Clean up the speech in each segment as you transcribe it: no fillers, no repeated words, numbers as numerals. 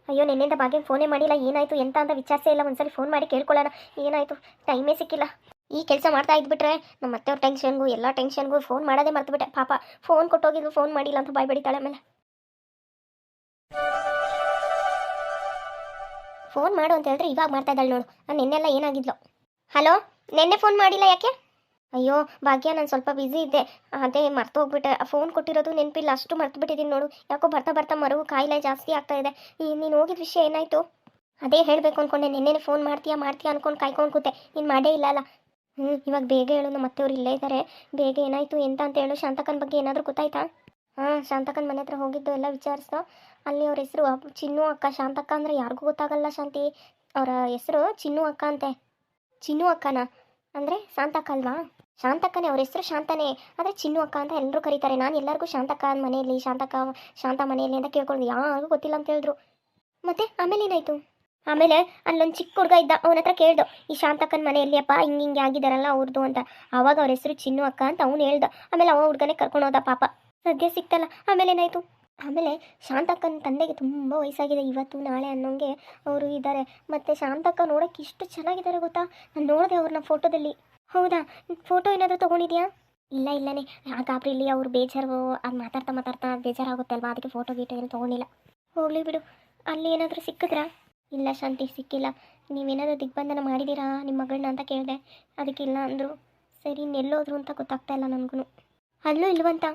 ಅಯ್ಯೋ ನಿನ್ನಿಂದ ಭಾಗ್ಯಂಗೆ ಫೋನೇ ಮಾಡಿಲ್ಲ, ಏನಾಯಿತು ಎಂತ ಅಂತ ವಿಚಾರಿಸೇ ಇಲ್ಲ. ಒಂದ್ಸಲಿ ಫೋನ್ ಮಾಡಿ ಕೇಳ್ಕೊಳ್ಳೋಣ ಏನಾಯಿತು, ಟೈಮೇ ಸಿಕ್ಕಿಲ್ಲ. ಈ ಕೆಲಸ ಮಾಡ್ತಾ ಇದ್ಬಿಟ್ರೆ ನಮ್ಮ ಅತ್ತೆಯವ್ರ ಟೆನ್ಷನ್ಗೂ ಎಲ್ಲ ಟೆನ್ಷನ್ಗೂ ಫೋನ್ ಮಾಡೋದೇ ಮರ್ತುಬಿಟ್ಟೆ. ಪಾಪ ಫೋನ್ ಕೊಟ್ಟೋಗಿದ್ದು ಫೋನ್ ಮಾಡಿಲ್ಲ ಅಂತ ಬಾಯ್ ಬಡಿತಾಳೆ. ಆಮೇಲೆ ಫೋನ್ ಮಾಡು ಅಂತ ಹೇಳಿದ್ರೆ ಇವಾಗ ಮಾಡ್ತಾ ಇದ್ದಾಳೆ ನೋಡು. ನಿನ್ನೆಲ್ಲ ಏನಾಗಿದ್ಲು. ಹಲೋ, ನಿನ್ನೆ ಫೋನ್ ಮಾಡಿಲ್ಲ ಯಾಕೆ? ಅಯ್ಯೋ ಭಾಗ್ಯ, ನಾನು ಸ್ವಲ್ಪ ಬ್ಯುಸಿ ಇದ್ದೆ, ಅದೇ ಮರ್ತು ಹೋಗ್ಬಿಟ್ಟೆ. ಫೋನ್ ಕೊಟ್ಟಿರೋದು ನೆನಪಿಲ್ಲ, ಅಷ್ಟು ಮರ್ತು ಬಿಟ್ಟಿದ್ದೀನಿ ನೋಡು. ಯಾಕೋ ಬರ್ತಾ ಬರ್ತಾ ಮರವು ಕಾಯಿಲೆ ಜಾಸ್ತಿ ಆಗ್ತಾ ಇದೆ. ನೀನು ಹೋಗಿದ ವಿಷಯ ಏನಾಯಿತು? ಅದೇ ಹೇಳಬೇಕು ಅಂದ್ಕೊಂಡೆ. ನಿನ್ನೆ ಫೋನ್ ಮಾಡ್ತೀಯಾ ಅಂದ್ಕೊಂಡು ಕಾಯ್ಕೊಂಡು ಕೂತೆ, ನೀನು ಮಾಡೇ ಇಲ್ಲ ಅಲ್ಲ. ಇವಾಗ ಬೇಗ ಹೇಳು, ನಮ್ಮ ಅತ್ತೆಯವ್ರು ಇಲ್ಲೇ ಇದ್ದಾರೆ. ಬೇಗ ಏನಾಯಿತು ಎಂತ ಅಂತ ಹೇಳು. ಶಾಂತಕನ ಬಗ್ಗೆ ಏನಾದರೂ ಗೊತ್ತಾಯ್ತಾ? ಶಾಂತಕನ ಮನೆ ಹತ್ರ ಹೋಗಿದ್ದು ಎಲ್ಲ ವಿಚಾರಿಸ್ದೋ. ಅಲ್ಲಿ ಅವ್ರ ಹೆಸರು ಚಿನ್ನು ಅಕ್ಕ. ಶಾಂತಕ್ಕ ಅಂದರೆ ಯಾರಿಗೂ ಗೊತ್ತಾಗಲ್ಲ ಶಾಂತಿ. ಅವರ ಹೆಸರು ಚಿನ್ನು ಅಕ್ಕ ಅಂತೆ. ಚಿನ್ನು ಅಕ್ಕನ ಅಂದರೆ ಶಾಂತಕ್ಕ ಅಲ್ವಾ? ಶಾಂತಕ್ಕನೇ, ಅವ್ರ ಹೆಸರು ಶಾಂತನೇ, ಆದರೆ ಚಿನ್ನು ಅಕ್ಕ ಅಂತ ಎಲ್ಲರೂ ಕರೀತಾರೆ. ನಾನು ಎಲ್ಲರಿಗೂ ಶಾಂತಕ್ಕ ಮನೆಯಲ್ಲಿ, ಶಾಂತ ಮನೆಯಲ್ಲಿ ಅಂತ ಕೇಳ್ಕೊಳ್ಳೋದು, ಯಾರಿಗೂ ಗೊತ್ತಿಲ್ಲ ಅಂತ ಹೇಳಿದ್ರು. ಮತ್ತೆ ಆಮೇಲೆ ಏನಾಯಿತು? ಆಮೇಲೆ ಅಲ್ಲೊಂದು ಚಿಕ್ಕ ಹುಡುಗ ಇದ್ದ, ಅವನ ಹತ್ರ ಕೇಳ್ದು, ಈ ಶಾಂತಕ್ಕನ ಮನೆಯಲ್ಲಿ ಅಪ್ಪ ಹಿಂಗೆ ಆಗಿದ್ದಾರಲ್ಲ ಅವ್ರದ್ದು ಅಂತ. ಆವಾಗ ಅವ್ರ ಹೆಸರು ಚಿನ್ನು ಅಕ್ಕ ಅಂತ ಅವ್ನು ಹೇಳ್ದ. ಆಮೇಲೆ ಅವ ಹುಡುಗನೇ ಕರ್ಕೊಂಡು ಹೋದ, ಪಾಪ ಸದ್ಯ ಸಿಕ್ತಲ್ಲ. ಆಮೇಲೆ ಏನಾಯಿತು? ಆಮೇಲೆ ಶಾಂತಕ್ಕನ ತಂದೆಗೆ ತುಂಬ ವಯಸ್ಸಾಗಿದೆ, ಇವತ್ತು ನಾಳೆ ಅನ್ನೋಂಗೆ ಅವರು ಇದ್ದಾರೆ. ಮತ್ತು ಶಾಂತಕ್ಕ ನೋಡೋಕ್ಕೆ ಇಷ್ಟು ಚೆನ್ನಾಗಿದ್ದಾರೆ ಗೊತ್ತಾ? ನಾನು ನೋಡಿದೆ ಅವ್ರನ್ನ ಫೋಟೋದಲ್ಲಿ. ಹೌದಾ? ಫೋಟೋ ಏನಾದರೂ ತೊಗೊಂಡಿದ್ಯಾ? ಇಲ್ಲನೇ ಆ ಗಾಬರಿಲಿ ಅವ್ರು ಬೇಜಾರು, ಅದು ಮಾತಾಡ್ತಾ ಬೇಜಾರಾಗುತ್ತೆ ಅಲ್ವಾ, ಅದಕ್ಕೆ ಫೋಟೋ ಗೀಟೋ ಏನು ತೊಗೊಂಡಿಲ್ಲ. ಹೋಗಲಿ ಬಿಡು. ಅಲ್ಲಿ ಏನಾದರೂ ಸಿಕ್ಕಿದ್ರಾ? ಇಲ್ಲ ಶಾಂತಿ, ಸಿಕ್ಕಿಲ್ಲ. ನೀವೇನಾದರೂ ದಿಗ್ಬಂಧನ ಮಾಡಿದ್ದೀರಾ ನಿಮ್ಮ ಮಗಳನ್ನ ಅಂತ ಕೇಳಿದೆ, ಅದಕ್ಕಿಲ್ಲ ಅಂದರು. ಸರಿ, ಇನ್ನೆಲ್ಲೋದ್ರು ಅಂತ ಗೊತ್ತಾಗ್ತಾ ಇಲ್ಲ ನನಗೂ. ಅಲ್ಲೂ ಇಲ್ವಂತ?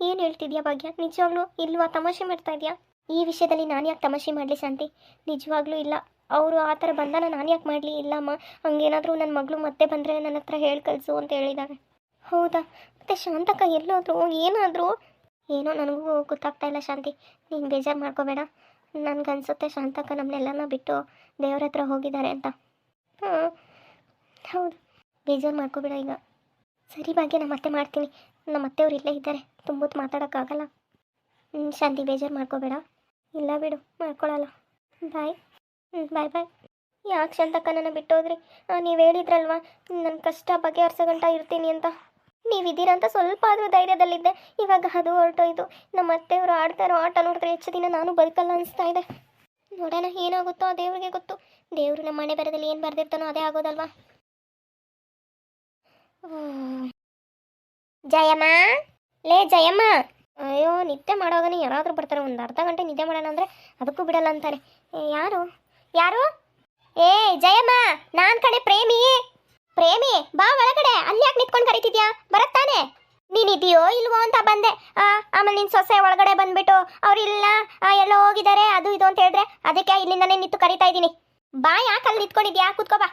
ಏನು ಹೇಳ್ತಿದ್ಯಾ ಭಾಗ್ಯ? ನಿಜವಾಗ್ಲೂ ಇಲ್ವಾ? ತಮಾಷೆ ಮಾಡ್ತಾ ಇದೆಯಾ? ಈ ವಿಷಯದಲ್ಲಿ ನಾನು ಯಾಕೆ ತಮಾಷೆ ಮಾಡಲಿ ಶಾಂತಿ? ನಿಜವಾಗ್ಲೂ ಇಲ್ಲ. ಅವರು ಆ ಥರ ಬಂಧನ ನಾನು ಯಾಕೆ ಮಾಡಲಿ? ಇಲ್ಲಮ್ಮ, ಹಂಗೇನಾದರೂ ನನ್ನ ಮಗಳು ಮತ್ತೆ ಬಂದರೆ ನನ್ನ ಹತ್ರ ಹೇಳಿ ಕಳಿಸು ಅಂತ ಹೇಳಿದ್ದಾರೆ. ಹೌದಾ? ಮತ್ತು ಶಾಂತಕ್ಕ ಎಲ್ಲೋದ್ರು? ಏನಾದರೂ? ಏನೋ ನನಗೂ ಗೊತ್ತಾಗ್ತಾ ಇಲ್ಲ ಶಾಂತಿ. ನೀನು ಬೇಜಾರು ಮಾಡ್ಕೋಬೇಡ. ನನಗನ್ಸುತ್ತೆ ಶಾಂತಕ್ಕ ನಮ್ಮನ್ನೆಲ್ಲನ ಬಿಟ್ಟು ದೇವ್ರ ಹತ್ರ ಹೋಗಿದ್ದಾರೆ ಅಂತ. ಹೌದು, ಬೇಜಾರು ಮಾಡ್ಕೋಬೇಡ ಈಗ. ಸರಿ ಭಾಗ್ಯ, ನಾನು ಮತ್ತೆ ಮಾಡ್ತೀನಿ. ನಮ್ಮ ಅತ್ತೆಯವ್ರು ಇಲ್ಲೇ ಇದ್ದಾರೆ, ತುಂಬ ಹೊತ್ತು ಮಾತಾಡೋಕ್ಕಾಗಲ್ಲ. ಶಾಂತಿ, ಬೇಜಾರು ಮಾಡ್ಕೋಬೇಡ. ಇಲ್ಲ ಬಿಡು, ಮಾಡ್ಕೊಳ್ಳಲ್ಲ. ಬಾಯ್. ಬಾಯ್. ಯಾಕೆ ಶಾಂತಕ್ಕ ನನ್ನ ಬಿಟ್ಟೋದ್ರಿ? ನೀವು ಹೇಳಿದ್ರಲ್ವ ನನ್ನ ಕಷ್ಟ ಬಗೆಹರಿಸೋಗಂಟ ಇರ್ತೀನಿ ಅಂತ. ನೀವಿದ್ದೀರಾ ಅಂತ ಸ್ವಲ್ಪ ಆದರೂ ಧೈರ್ಯದಲ್ಲಿದ್ದೆ. ಇವಾಗ ಅದು ಹೊರಟೋಯ್ತು. ನಮ್ಮ ಅತ್ತೆಯವರು ಆಡ್ತಾರೋ ಆಟ ನೋಡಿದ್ರೆ ಹೆಚ್ಚು ದಿನ ನಾನು ಬದುಕಲ್ಲ ಅನಿಸ್ತಾ ಇದೆ. ನೋಡೋಣ ಏನಾಗುತ್ತೋ, ದೇವ್ರಿಗೆ ಗೊತ್ತು. ದೇವರು ನಮ್ಮ ಮನೆ ಬರದಲ್ಲಿ ಏನು ಬರೆದಿರ್ತಾನೋ ಅದೇ ಆಗೋದಲ್ವಾ. ಜಯಮ್ಮ, ಲೇ ಜಯಮ್ಮ. ಅಯ್ಯೋ, ನಿದ್ದೆ ಮಾಡೋಗನೇ ಯಾರಾದರೂ ಬರ್ತಾರೆ. ಒಂದು ಅರ್ಧ ಗಂಟೆ ನಿದ್ದೆ ಮಾಡೋಣ ಅಂದರೆ ಅದಕ್ಕೂ ಬಿಡಲ್ಲ ಅಂತಾರೆ. ಯಾರು? ಏ ಜಯಮ್ಮ, ನಾನು ಕಡೆ ಪ್ರೇಮಿ. ಬಾ ಒಳಗಡೆ. ಅಲ್ಲಿ ಯಾಕೆ ನಿಂತ್ಕೊಂಡು ಕರೀತಿದ್ಯಾ? ಬರತ್ತಾನೆ. ನೀನಿದೆಯೋ ಇಲ್ವೋ ಅಂತ ಬಂದೆ. ಆಮೇಲೆ ನಿನ್ನ ಸೊಸೆ ಒಳಗಡೆ ಬಂದ್ಬಿಟ್ಟು ಅವರಿಲ್ಲ, ಎಲ್ಲೋ ಹೋಗಿದ್ದಾರೆ ಅದು ಇದು ಅಂತ ಹೇಳಿದ್ರೆ ಅದಕ್ಕೆ ಇಲ್ಲಿಂದನೇ ನಿಂತು ಕರಿತಾ ಇದ್ದೀನಿ. ಬಾ, ಯಾಕೆ ಅಲ್ಲಿ ನಿಂತ್ಕೊಂಡಿದ್ಯಾ? ಕೂತ್ಕೋ ಬಾ.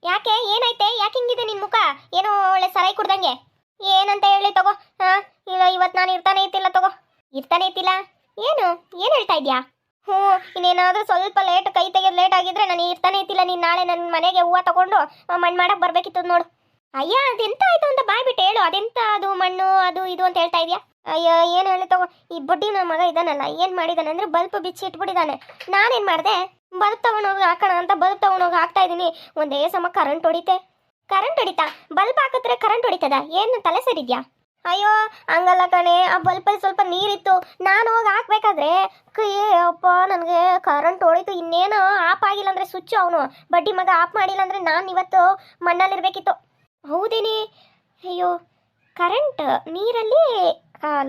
ಯಾಕೆ, ಏನಾಯ್ತೆ? ಯಾಕೆ ಹಿಂಗಿದೆ ನಿನ್ನ ಮುಖ? ಏನೋ ಒಳ್ಳೆ ಸರಾಯಿ ಕುಡ್ದಂಗೆ. ಏನಂತ ಹೇಳಿ ತಗೋ. ಇಲ್ಲ, ಇವತ್ತು ನಾನು ಇರ್ತಾನೆ ಇತ್ತಿಲ್ಲ ತಗೋ. ಇರ್ತಾನೆ ಇತ್ತಿಲ್ಲ? ಏನು ಹೇಳ್ತಾ ಇದ್ಯಾ? ಇನ್ನೇನಾದರೂ ಸ್ವಲ್ಪ ಕೈ ತೆಗೆದು ಲೇಟ್ ಆಗಿದ್ರೆ ನಾನು ಇರ್ತಾನೆ ಇತ್ತಿಲ್ಲ. ನೀನು ನಾಳೆ ನನ್ನ ಮನೆಗೆ ಹೂವು ತಗೊಂಡು ಮಣ್ಣು ಮಾಡಕ್ಕೆ ಬರಬೇಕಿತ್ತು ನೋಡು. ಅಯ್ಯ, ಅದೆಂತ ಆಯಿತು ಅಂತ ಬಾಯ್ಬಿಟ್ಟು ಹೇಳು. ಅದೆಂತ ಅದು ಮಣ್ಣು ಅದು ಇದು ಅಂತ ಹೇಳ್ತಾ ಇದೆಯಾ? ಅಯ್ಯೋ, ಏನು ಹೇಳಿ ತಗೋ. ಈ ಬಡ್ಡಿ ನನ್ನ ಮಗ ಇದ್ದಾನಲ್ಲ, ಏನು ಮಾಡಿದ್ದಾನೆ ಅಂದರೆ ಬಲ್ಪ್ ಬಿಚ್ಚಿ ಇಟ್ಬಿಟ್ಟಿದ್ದಾನೆ. ನಾನೇನು ಮಾಡಿದೆ, ಬಲ್ಪ್ ತೊಗೊಂಡೋಗಿ ಹಾಕೋಣ ಅಂತ ಬಲ್ಪ್ ತೊಗೊಂಡೋಗಿ ಹಾಕ್ತಾ ಇದ್ದೀನಿ. ಒಂದೇ ಸಮ ಕರೆಂಟ್ ಹೊಡಿತಾ? ಬಲ್ಪ್ ಹಾಕಿದ್ರೆ ಕರೆಂಟ್ ಹೊಡಿತದ? ಏನು ತಲೆ ಸೇರಿದ್ಯಾ? ಅಯ್ಯೋ, ಹಂಗಲ್ಲ ಕಣೆ. ಆ ಬಲ್ಪಲ್ಲಿ ಸ್ವಲ್ಪ ನೀರಿತ್ತು, ನಾನು ಹೋಗಿ ಹಾಕ್ಬೇಕಾದ್ರೆ ಅಪ್ಪ ನನಗೆ ಕರೆಂಟ್ ಹೊಡಿತು. ಇನ್ನೇನು ಆಫ್ ಆಗಿಲ್ಲ ಅಂದರೆ ಸ್ವಿಚ್ ಅವನು ಬಡ್ಡಿ ಮಗ ಆಫ್ ಮಾಡಿಲ್ಲ ಅಂದರೆ ನಾನು ಇವತ್ತು ಮಣ್ಣಲ್ಲಿರಬೇಕಿತ್ತು. ಹೌದೇನೆ? ಅಯ್ಯೋ, ಕರೆಂಟ್ ನೀರಲ್ಲಿ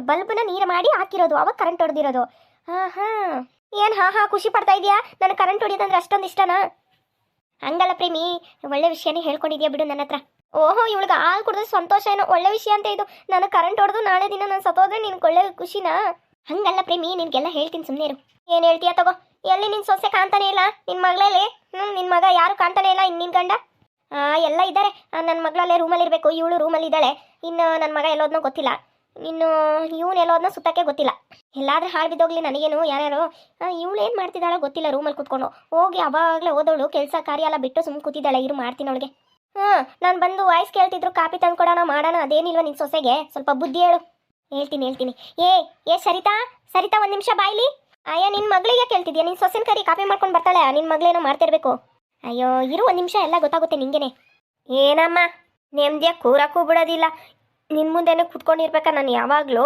ಬಲ್ಬ್ನ ನೀರು ಮಾಡಿ ಹಾಕಿರೋದು, ಅವಾಗ ಕರೆಂಟ್ ಹೊಡೆದಿರೋದು. ಏನು ಖುಷಿ ಪಡ್ತಾ ಇದೆಯಾ? ನನಗೆ ಕರೆಂಟ್ ಹೊಡಿಯೋದಂದ್ರೆ ಅಷ್ಟೊಂದು ಇಷ್ಟನಾ? ಹಂಗಲ್ಲ ಪ್ರೇಮಿ, ಒಳ್ಳೆ ವಿಷಯನೇ ಹೇಳ್ಕೊಂಡಿದ್ಯಾ ಬಿಡು ನನ್ನ ಹತ್ರ. ಓಹೋ, ಇವಳಿಗೆ ಹಾಲು ಕುಡಿದ್ರೆ ಸಂತೋಷ ಏನೋ, ಒಳ್ಳೆ ವಿಷಯ ಅಂತ ಇದು. ನನಗೆ ಕರೆಂಟ್ ಹೊಡೆದು ನಾಳೆ ದಿನ ನಾನು ಸತ್ತೋದ್ರೆ ನಿನ್ಗೆ ಒಳ್ಳೆ ಖುಷಿನಾ? ಹಂಗಲ್ಲ ಪ್ರೇಮಿ, ನಿನ್ಗೆಲ್ಲ ಹೇಳ್ತೀನಿ, ಸುಮ್ಮನೆ ಇರು. ಏನು ಹೇಳ್ತೀಯಾ ತಗೋ. ಎಲ್ಲಿ ನಿನ್ನ ಸೊಸೆ ಕಾಣ್ತಾನೆ ಇಲ್ಲ? ನಿನ್ನ ಮಗಳಲ್ಲಿ ನಿನ್ನ ಮಗ ಯಾರು ಕಾಣ್ತಾನೆ ಇಲ್ಲ? ನಿನ್ನ ಗಂಡ ಎಲ್ಲ ಇದ್ದಾರೆ. ನನ್ನ ಮಗಳಲ್ಲೇ ರೂಮಲ್ಲಿ ಇರಬೇಕು, ಇವಳು ರೂಮಲ್ಲಿ ಇದ್ದಾಳೆ. ಇನ್ನು ನನ್ನ ಮಗ ಎಲ್ಲೋದ್ನೋ ಗೊತ್ತಿಲ್ಲ. ಇನ್ನು ಇವನು ಎಲ್ಲೋದ್ನೋ ಸುತ್ತಕ್ಕೆ ಗೊತ್ತಿಲ್ಲ. ಎಲ್ಲಾದರೂ ಹಾಳು ಬಿದ್ದೋಗ್ಲಿ ನನಗೇನು. ಯಾರ್ಯಾರು ಇವಳು ಏನು ಮಾಡ್ತಿದ್ದಾಳೋ ಗೊತ್ತಿಲ್ಲ, ರೂಮಲ್ಲಿ ಕೂತ್ಕೊಂಡು. ಹೋಗಿ ಅವಾಗಲೇ ಓದೋಳು, ಕೆಲಸ ಕಾರ್ಯ ಎಲ್ಲ ಬಿಟ್ಟು ಸುಮ್ಮನೆ ಕೂತಿದ್ದಾಳೆ. ಇರು ಮಾಡ್ತೀನಿ ಅವಳಿಗೆ. ನಾನು ಬಂದು ವಾಯ್ಸ್ ಕೇಳ್ತಿದ್ರು, ಕಾಪಿ ತಂದು ಕೊಡೋಣ ಮಾಡೋಣ. ಅದೇನಿಲ್ವ ನಿನ್ನ ಸೊಸೆಗೆ? ಸ್ವಲ್ಪ ಬುದ್ಧಿ ಹೇಳು. ಹೇಳ್ತೀನಿ. ಏ ಸರಿತಾ ಒಂದು ನಿಮಿಷ ಬಾಯ್ಲಿ. ಅಯ್ಯ, ನಿನ್ನ ಮಗಳಿಗೆ ಕೇಳ್ತಿದ್ಯಾ? ನಿನ್ನ ಸೊಸೆನ ಕರಿ, ಕಾಪಿ ಮಾಡ್ಕೊಂಡು ಬರ್ತಾಳೆ. ನಿನ್ನ ಮಗಳೇನೋ ಮಾಡ್ತಿರ್ಬೇಕು. ಅಯ್ಯೋ ಇರು ಒಂದು ನಿಮಿಷ, ಎಲ್ಲ ಗೊತ್ತಾಗುತ್ತೆ ನಿಂಗೇನೆ. ಏನಮ್ಮ, ನೆಮ್ಮದಿಯಾಗಿ ಕೂರಕ್ಕೂ ಬಿಡೋದಿಲ್ಲ. ನಿನ್ನ ಮುಂದೆನೇ ಕೂತ್ಕೊಂಡಿರ್ಬೇಕಾ ನಾನು ಯಾವಾಗಲೂ?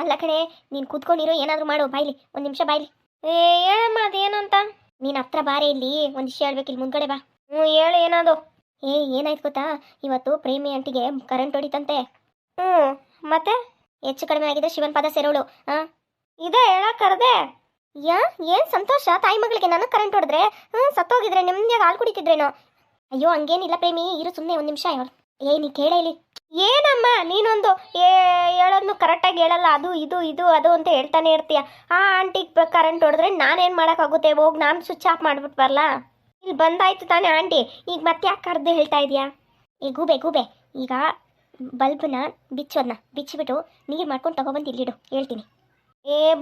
ಅಲ್ಲ ಕಣೆ, ನೀನು ಕೂತ್ಕೊಂಡಿರೋ, ಏನಾದರೂ ಮಾಡು. ಬಾಯ್ಲಿ ಒಂದು ನಿಮಿಷ ಬಾಯ್ಲಿ. ಹೇಳಮ್ಮ, ಅದೇನು ಅಂತ ನೀನು ಹತ್ರ ಬಾರೆ ಇಲ್ಲಿ ಒಂದು ವಿಷಯ ಹೇಳ್ಬೇಕು, ಇಲ್ಲಿ ಮುಂದ್ಗಡೆ ಬಾ. ಹೇಳು ಏನದು? ಏನಾಯ್ತು ಗೊತ್ತಾ, ಇವತ್ತು ಪ್ರೇಮಿ ಆಂಟಿಗೆ ಕರೆಂಟ್ ಹೊಡಿತಂತೆ. ಮತ್ತೆ ಹೆಚ್ಚು ಕಡಿಮೆ ಆಗಿದೆ ಶಿವನ್ ಪಾದ ಸೇರೋಳು. ಇದೇ ಹೇಳಕ್ ಕರೆದೆ. ಏನ್ ಸಂತೋಷ ತಾಯಿ ಮಗಳಿಗೆ ನನಗೆ ಕರೆಂಟ್ ಹೊಡೆದ್ರೆ ಸತ್ತೋಗಿದ್ರೆ ನೆಮ್ಮದಿಯಾಗಿ ಹಾಲು ಕುಡಿತಿದ್ರೇನೋ. ಅಯ್ಯೋ ಹಂಗೇನಿಲ್ಲ ಪ್ರೇಮಿ, ಇರು ಸುಮ್ಮನೆ ಒಂದು ನಿಮಿಷ ಹೇಳು. ನೀ ಕೇಳ ಇಲ್ಲಿ. ಏನಮ್ಮ ನೀನೊಂದು ಹೇಳೋದ್ನು ಕರೆಕ್ಟಾಗಿ ಹೇಳಲ್ಲ, ಅದು ಇದು ಇದು ಅದು ಅಂತ ಹೇಳ್ತಾನೆ ಇರ್ತೀಯ. ಆ ಆಂಟಿಗೆ ಕರೆಂಟ್ ಹೊಡೆದ್ರೆ ನಾನೇನು ಮಾಡೋಕ್ಕಾಗುತ್ತೆ, ಹೋಗಿ ನಾನು ಸ್ವಿಚ್ ಆಫ್ ಮಾಡ್ಬಿಟ್ಟು ಬರಲ್ಲ. ಇಲ್ಲಿ ಬಂದಾಯ್ತು ತಾನೇ ಆಂಟಿ, ಈಗ ಮತ್ತೆ ಯಾಕೆ ಕರೆದು ಹೇಳ್ತಾ ಇದೆಯಾ? ಗೂಬೆ ಈಗ ಬಲ್ಬನ್ನ ಬಿಚ್ಚಿಬಿಟ್ಟು ನೀರು ಮಾಡ್ಕೊಂಡು ತಗೊಬಂದು ಇಲ್ಲಿಡು, ಹೇಳ್ತೀನಿ.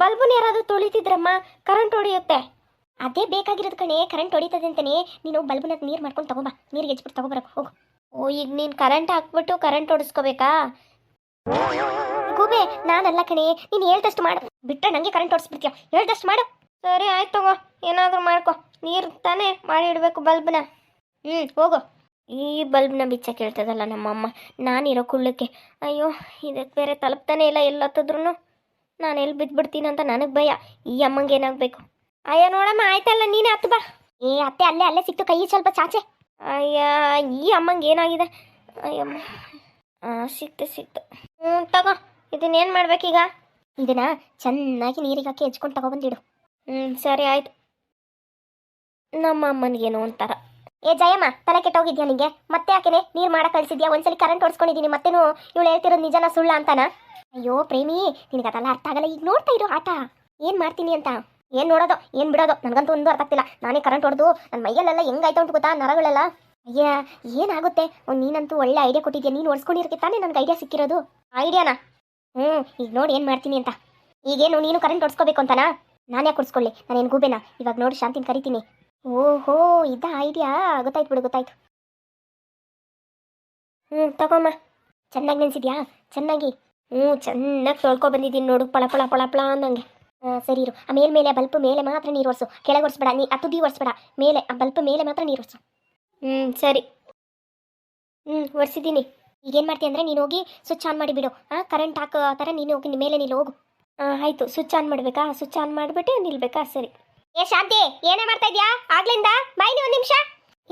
ಬಲ್ಬನ್ನ ಯಾರಾದರೂ ತೊಳಿತಿದ್ರಮ್ಮ, ಕರೆಂಟ್ ಹೊಡಿಯುತ್ತೆ. ಅದೇ ಬೇಕಾಗಿರೋದು ಕಣೆ, ಕರೆಂಟ್ ಹೊಡಿತದೆ ಅಂತಾನೆ. ನೀನು ಬಲ್ಬನ್ನ ನೀರು ಮಾಡ್ಕೊಂಡು ತಗೊಂಬ, ನೀರಿಗೆ ಹೆಚ್ಬಿಟ್ಟು ತಗೊಬರಕ್ಕೆ ಹೋಗು. ಈಗ ನೀನು ಕರೆಂಟ್ ಹಾಕ್ಬಿಟ್ಟು ಕರೆಂಟ್ ಹೊಡಿಸ್ಕೋಬೇಕಾ? ಗೂಬೆ ನಾನಲ್ಲ ಕಣೆ, ನೀನು ಹೇಳ್ದಷ್ಟು ಮಾಡು, ಬಿಟ್ಟರೆ ನನಗೆ ಕರೆಂಟ್ ಹೊಡಿಸ್ಬಿಡ್ತೀಯ. ಹೇಳ್ದಷ್ಟು ಮಾಡು. ಸರಿ ಆಯ್ತು ತಗೋ, ಏನಾದರೂ ಮಾಡ್ಕೊ. ನೀರು ತಾನೇ ಮಾಡಿ ಇಡಬೇಕು ಬಲ್ಬ್ನ. ಹೋಗು. ಈ ಬಲ್ಬ್ನ ಬಿಚ್ಚಕ್ಕೆ ಹೇಳ್ತದಲ್ಲ ನಮ್ಮಮ್ಮ, ನಾನಿರೋ ಕುಳ್ಳಕ್ಕೆ. ಅಯ್ಯೋ ಇದಕ್ಕೆ ಬೇರೆ ತಲುಪ್ತಾನೆ ಇಲ್ಲ, ಎಲ್ಲತ್ತಿದ್ರು ನಾನು ಎಲ್ಲಿ ಬಿದ್ದುಬಿಡ್ತೀನಿ ಅಂತ ನನಗೆ ಭಯ. ಈ ಅಮ್ಮಂಗೆ ಏನಾಗಬೇಕು? ಅಯ್ಯ ನೋಡಮ್ಮ ಆಯ್ತಲ್ಲ, ನೀನೇ ಹತ್ತು ಬಾ. ಅತ್ತೆ ಅಲ್ಲೇ ಸಿಕ್ತು, ಕೈ ಸ್ವಲ್ಪ ಚಾಚೆ. ಅಯ್ಯ ಈ ಅಮ್ಮಂಗೆ ಏನಾಗಿದೆ? ಅಯ್ಯಮ್ಮ ಸಿಕ್ತು. ತಗೋ, ಇದನ್ನೇನು ಮಾಡ್ಬೇಕೀಗ? ಇದನ್ನ ಚೆನ್ನಾಗಿ ನೀರಿಗೆ ಹಾಕಿ ಹೆಚ್ಕೊಂಡು ತಗೊಬಂದಿಡು. ಸರಿ ಆಯ್ತು. ನಮ್ಮ ಅಮ್ಮನಿಗೇನು ಅಂತಾರ. ಜಯಮ್ಮ ತಲೆ ಕೆಟ್ಟೋಗಿದ್ಯಾ ನಿಂಗೆ? ಮತ್ತೆ ಯಾಕೆನೆ ನೀರು ಮಾಡಕ್ಕೆ ಕಳಿಸಿದ್ಯಾ? ಒಂದ್ಸಲಿ ಕರೆಂಟ್ ಹೊಡ್ಸ್ಕೊಂಡಿದ್ದೀನಿ, ಮತ್ತೇನು ಇವಳು ಹೇಳ್ತಿರೋದು ನಿಜನ ಸುಳ್ಳ ಅಂತಾನ? ಅಯ್ಯೋ ಪ್ರೇಮಿ, ನಿನಗೆ ಅದೆಲ್ಲ ಅರ್ಥ ಆಗಲ್ಲ. ಈಗ ನೋಡ್ತಾ ಇರೋ ಆಟ ಏನು ಮಾಡ್ತೀನಿ ಅಂತ. ಏನು ನೋಡೋದು ಏನು ಬಿಡೋದು ನನಗಂತೂ ಒಂದು ಅರ್ಥ ಆಗ್ತಿಲ್ಲ. ನಾನೇ ಕರೆಂಟ್ ಹೊಡೆದು ನನ್ನ ಮೈಯಲ್ಲೆಲ್ಲ ಹೆಂಗಾಯ್ತು ಅಂತ ಗೊತ್ತಾ, ನರಗಳೆಲ್ಲ. ಅಯ್ಯ ಏನಾಗುತ್ತೆ? ನೀನಂತೂ ಒಳ್ಳೆ ಐಡಿಯಾ ಕೊಟ್ಟಿದ್ಯಾ. ನೀನು ಹೊಡ್ಸ್ಕೊಂಡಿರ್ಕೆ ತಾನೇ ನನಗೆ ಐಡಿಯಾ ಸಿಕ್ಕಿರೋದು. ಐಡಿಯಾನಾ? ಈಗ ನೋಡಿ ಏನು ಮಾಡ್ತೀನಿ ಅಂತ. ಈಗೇನು ನೀನು ಕರೆಂಟ್ ಹೊಡ್ಸ್ಕೋಬೇಕು ಅಂತನಾ? ನಾನು ಯಾಕೆ ಹೊಡ್ಸ್ಕೊಳ್ಳಿ? ನಾನೇನು ಗೂಬೆನಾ? ಇವಾಗ ನೋಡಿ ಶಾಂತಿನ ಕರಿತೀನಿ. ಓಹೋ ಇದ ಐಡಿಯಾ, ಗೊತ್ತಾಯ್ತು ಬಿಡು, ಗೊತ್ತಾಯ್ತು. ತಗೊಮ್ಮ. ಚೆನ್ನಾಗಿ ನೆನೆಸಿದ್ಯಾ? ಚೆನ್ನಾಗಿ ಚೆನ್ನಾಗಿ ತೊಳ್ಕೊ ಬಂದಿದ್ದೀನಿ ನೋಡು, ಪಳ ಪಳ ಪಳ ಪಳ ಅನ್ನಂಗೆ. ಸರಿ ಇರು. ಆ ಮೇಲೆ ಬಲ್ಪ್ ಮೇಲೆ ಮಾತ್ರ ನೀರು ಒರೆಸು, ಕೆಳಗೆ ಒರೆಸ್ಬೇಡ. ಆ ತುದಿ ಒರೆಸ್ಬೇಡ, ಮೇಲೆ ಆ ಬಲ್ಪ್ ಮೇಲೆ ಮಾತ್ರ ನೀರು ಒರೆಸು. ಸರಿ. ಒರೆಸಿದ್ದೀನಿ. ಈಗೇನು ಮಾಡ್ತೀನಿ ಅಂದರೆ ನೀನು ಹೋಗಿ ಸ್ವಿಚ್ ಆನ್ ಮಾಡಿಬಿಡು. ಕರೆಂಟ್ ಹಾಕೋ ಥರ ನೀನು ಹೋಗಿ ಮೇಲೆ ನಿಲ್ಲು, ಹೋಗು. ಆಯಿತು. ಸ್ವಿಚ್ ಆನ್ ಮಾಡಬೇಕಾ? ಸ್ವಿಚ್ ಆನ್ ಮಾಡಿಬಿಟ್ಟು ನಿಲ್ಬೇಕಾ? ಸರಿ. ಶಾಂತಿ ಏನೇ ಮಾಡ್ತಾ ಇದೆಯಾ ಆಗ್ಲಿಂದ? ಬಾಯ್ಲಿ ಒಂದು ನಿಮಿಷ.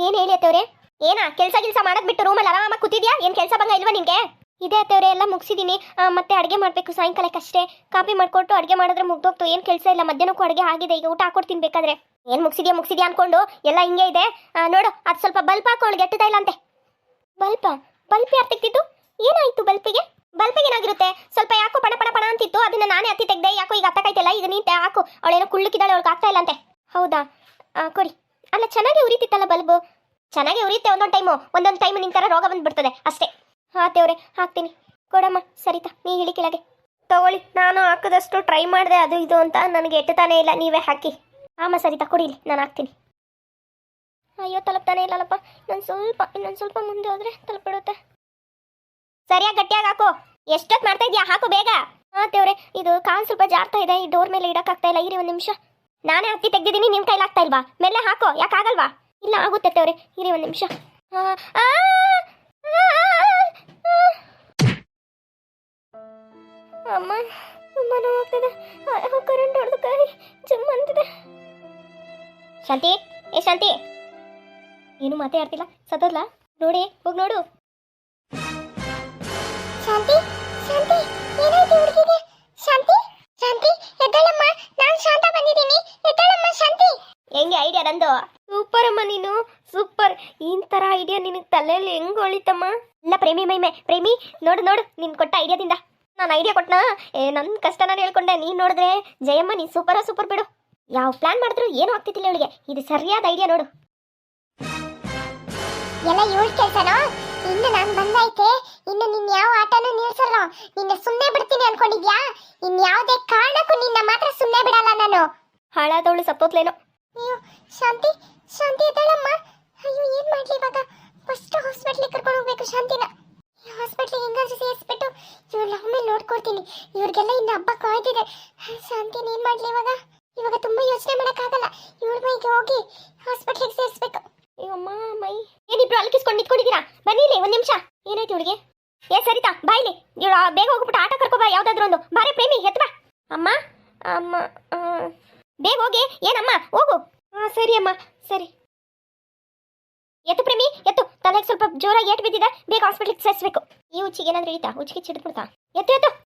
ಏನು ಹೇಳಿ ಅತ್ತವ್ರೆ? ಏನಾ ಕೆಲಸ ಮಾಡೋದು ಬಿಟ್ಟು ರೂಮಲ್ಲಿ ಆರಾಮಾಗಿ ಕೂತಿದ್ಯಾ? ಏನು ಕೆಲಸ ಬಂಗ ಇಲ್ವಾ ನಿನಗೆ? ಇದೇ ಅತ್ತವ್ರೆ, ಎಲ್ಲ ಮುಗಿಸಿದ್ದೀನಿ. ಮತ್ತೆ ಅಡುಗೆ ಮಾಡಬೇಕು ಸಾಯಂಕಾಲಕ್ಕಷ್ಟೇ. ಕಾಫಿ ಮಾಡಿಕೊಟ್ಟು ಅಡುಗೆ ಮಾಡಿದ್ರೆ ಮುಗ್ದೋಗ್ತು. ಏನು ಕೆಲಸ ಇಲ್ಲ. ಮಧ್ಯಾಹ್ನಕ್ಕೂ ಅಡುಗೆ ಆಗಿದೆ, ಈಗ ಊಟ ಹಾಕೊಡ್ತೀನಿ ಬೇಕಾದ್ರೆ. ಏನು ಮುಗಿಸಿದ್ಯಾ ಅಂದ್ಕೊಂಡು ಎಲ್ಲ ಹಿಂಗೆ ಇದೆ. ನೋಡು, ಅದು ಸ್ವಲ್ಪ ಬಲ್ಪ್ ಹಾಕೊಂಡು ಗೆಟ್ಟತಾ ಇಲ್ಲ ಅಂತೆ. ಬಲ್ಪ್ ಯಾರು ತೆಗ್ದಿತ್ತು? ಏನಾಯಿತು ಬಲ್ಪಿಗೆ? ಬಲ್ಪಿಗೆ ಏನಾಗಿರುತ್ತೆ? ಸ್ವಲ್ಪ ಯಾಕೋ ಪಣ ಪಣ ಪಣ ಅಂತಿತ್ತು, ಅದನ್ನ ನಾನೇ ಹತ್ತಿ ತೆಗ್ದೆ. ಯಾಕೋ ಈಗ ಅತ್ತಕಾಯ್ತಲ್ಲ, ಇದು ನೀನು ಹಾಕು. ಅವಳೇನೋ ಕುಳ್ಳಕ್ಕಿದ್ದಾಳೆ, ಅವಳಿಗೆ ಆಗ್ತಾ ಇಲ್ಲ ಅಂತೆ. ಹೌದಾ? ಕೊಡಿ. ಅಲ್ಲ ಚೆನ್ನಾಗಿ ಉರಿತಿತ್ತಲ್ಲ ಬಲ್ಬು? ಚೆನ್ನಾಗಿ ಉರಿಯುತ್ತೆ ಒಂದೊಂದು ಟೈಮ್ ನಿನ್ನ ಥರ ರೋಗ ಬಂದುಬಿಡ್ತದೆ ಅಷ್ಟೇ. ತೇವ್ರೆ ಹಾಕ್ತೀನಿ, ಕೊಡಮ್ಮ. ಸರಿತಾ, ನೀ ಹೇಳಿ ಕೆಳಗೆ ತಗೊಳ್ಳಿ. ನಾನು ಹಾಕಿದಷ್ಟು ಟ್ರೈ ಮಾಡಿದೆ, ಅದು ಇದು ಅಂತ ನನಗೆ ಎಟ್ಟತಾನೇ ಇಲ್ಲ. ನೀವೇ ಹಾಕಿ. ಸರಿತಾ ಕೊಡಿಲಿ, ನಾನು ಹಾಕ್ತೀನಿ. ಅಯ್ಯೋ ತಲುಪ್ತಾನೆ ಇಲ್ಲಲ್ಲಪ್ಪ. ಇನ್ನೊಂದು ಸ್ವಲ್ಪ ಮುಂದೆ ಹೋದ್ರೆ ತಲುಪಿಡುತ್ತೆ. ಸರಿಯಾಗಿ ಗಟ್ಟಿಯಾಗಿ ಹಾಕು. ಎಷ್ಟೊತ್ತು ಮಾಡ್ತಾ ಇದೆಯಾ? ಹಾಕು ಬೇಗ. ತೇವ್ರೆ, ಇದು ಕಾಲು ಸ್ವಲ್ಪ ಜಾರ್ತಾ ಇದೆ, ಈ ಡೋರ್ ಮೇಲೆ ಇಡೋಕ್ಕಾಗ್ತಾ ಇಲ್ಲ. ಇರಿ ಒಂದು ನಿಮಿಷ. ನಾನೇ ಹತ್ತಿ ತೆಗ್ದಿದ್ದೀನಿ, ನಿಮ್ಮ ಕೈಲಿ ಆಗ್ತಾ ಇಲ್ವಾ? ಮೇಲೆ ಹಾಕೋ. ಯಾಕಾಗಲ್ವಾ? ಇಲ್ಲ ಆಗುತ್ತೆ ತೇವ್ರೆ, ಇರಿ ಒಂದು ನಿಮಿಷ. ಅಮ್ಮ ತುಂಬ ನೋವಾಗ್ತದೆ. ಕರೆಂಟ್ ಹೊಡೆದು ಕೈ ಜಮ್ ಅಂತಿದೆ. ಶಾಂತಿ, ಶಾಂತಿ, ಏನು ಮಾತಾಡ್ತಿಲ್ಲ? ಸತ್ತೋದ್ಲಾ? ನೋಡಿ, ಹೋಗಿ ನೋಡು. ಶಾಂತಿ ಏನಾಯ್ತು ಹುಡುಗಿಗೆ? ಶಾಂತಿ ಎದ್ದಳಮ್ಮ, ನಾನು ಶಾಂತ ಬಂದಿದ್ದೀನಿ. ಎದ್ದಳಮ್ಮ ಶಾಂತಿ. ಹೆಂಗೆ ಐಡಿಯಾ ನಂದು? ಸೂಪರ್ ಅಮ್ಮ, ನೀನು ಸೂಪರ್. ಈ ಥರ ಐಡಿಯಾ ನಿನಗೆ ತಲೆಯಲ್ಲಿ ಹೆಂಗೆ ಹೊಳಿತಮ್ಮ? ಇಲ್ಲ ಪ್ರೇಮಿ, ನೋಡು ನೀನು ಕೊಟ್ಟ ಐಡಿಯಾದಿಂದ ನಾನು ಐಡಿಯಾ ಕೊಟ್ಟನಾ? ನನ್ನ ಕಷ್ಟ ನಾನು ಹೇಳ್ಕೊಂಡೆ. ನೀನು ನೋಡಿದ್ರೆ ಜಯಮ್ಮ, ನೀನು ಸೂಪರ್ ಬಿಡು. ಯಾವ ಪ್ಲಾನ್ ಮಾಡಿದ್ರು ಏನೂ ಆಗ್ತಿದ್ದಿಲ್ಲ ಅವಳಿಗೆ. ಇದು ಸರಿಯಾದ ಐಡಿಯಾ ನೋಡು. ಎಲ್ಲ ಇವಳ ಕೆಲಸನೋ? ಇನ್ನು ನಾನು ಬಂದೈತೆ. ಇನ್ನು ನಿನ್ನ ಯಾವ ಆಟನೂ ನಿಲ್ಸಲ್ಲ. ನಿನ್ನ ಸುಮ್ಮನೆ ಬಿಡ್ತೀನಿ ಅನ್ಕೊಂಡಿದ್ಯಾ? ಇನ್ಯಾವುದೇ ಕಾರಣಕ್ಕೂ ನಿನ್ನ ಮಾತ್ರ ಸುಮ್ಮನೆ ಬಿಡಲ್ಲ ನಾನು. ಹಾಳಾದವಳು ಸತ್ತೋತ್ಲೇನೋ. ಅಯ್ಯೋ ಶಾಂತಿ ಎದ್ದಳಮ್ಮ. ಅಯ್ಯೋ ಏನು ಮಾಡಲಿ ಇವಾಗ? ಫಸ್ಟ್ ಹಾಸ್ಪಿಟ್ಲಿಗೆ ಕರ್ಕೊಂಡು ಹೋಗ್ಬೇಕು ಶಾಂತಿನ. ಹಾಸ್ಪಿಟ್ಲಿಗೆ ಹೆಂಗಾದ್ರೂ ಸೇರಿಸ್ಬಿಟ್ಟು ಇವ್ರ ಆಮೇಲೆ ನೋಡ್ಕೊಡ್ತೀನಿ. ಇವ್ರಿಗೆಲ್ಲ ಇನ್ನು ಹಬ್ಬ ಕಾಯ್ದಿದೆ. ಶಾಂತಿನ ಏನು ಮಾಡಲಿ ಇವಾಗ ತುಂಬ ಯೋಚನೆ ಮಾಡೋಕ್ಕಾಗಲ್ಲ. ಇವ್ರ ಮೈಗೆ ಹೋಗಿ ಹಾಸ್ಪಿಟ್ಲಿಗೆ ಸೇರಿಸ್ಬೇಕು. ಅಯ್ಯಮ್ಮ ಮೈ. ಏನಿಬ್ರು ಅಲಕಿಸ್ಕೊಂಡು ನಿಂತ್ಕೊಂಡಿದ್ದೀರಾ? ಬನ್ನಿ ಇಲ್ಲಿ ಒಂದು ನಿಮಿಷ. ಏನಾಯ್ತು ಇವಳಿಗೆ? ಸರಿತಾ ಬಾಯ್ಲಿ, ಇವಳು ಬೇಗ ಹೋಗ್ಬಿಟ್ಟು ಆಟ ಕರ್ಕೊಬಾ, ಯಾವ್ದಾದ್ರು ಒಂದು. ಬಾರೆ ಪ್ರೇಮಿ, ಎತ್ ಬಾ. ಅಮ್ಮ ಬೇಗ ಹೋಗಿ. ಏನಮ್ಮ ಹೋಗು. ಸರಿ ಅಮ್ಮ ಸರಿ. ಎತ್ತು ಪ್ರೇಮಿ ಎತ್ತು, ತಲೆಗೆ ಸ್ವಲ್ಪ ಜೋರಾಗಿ ಏಟು ಬಿದ್ದಿದೆ, ಬೇಗ ಹಾಸ್ಪಿಟ್ಲಿಗೆ ಸೇರಿಸ್ಬೇಕು. ಈ ಹುಚ್ಚಿಗೆ ಏನಾದ್ರು ಹಿಡಿತಾ, ಹುಚ್ಚಿಗೆ ಚಿಡ್ಬಿಡ್ತಾ. ಎತ್ತು ಎತ್ತು.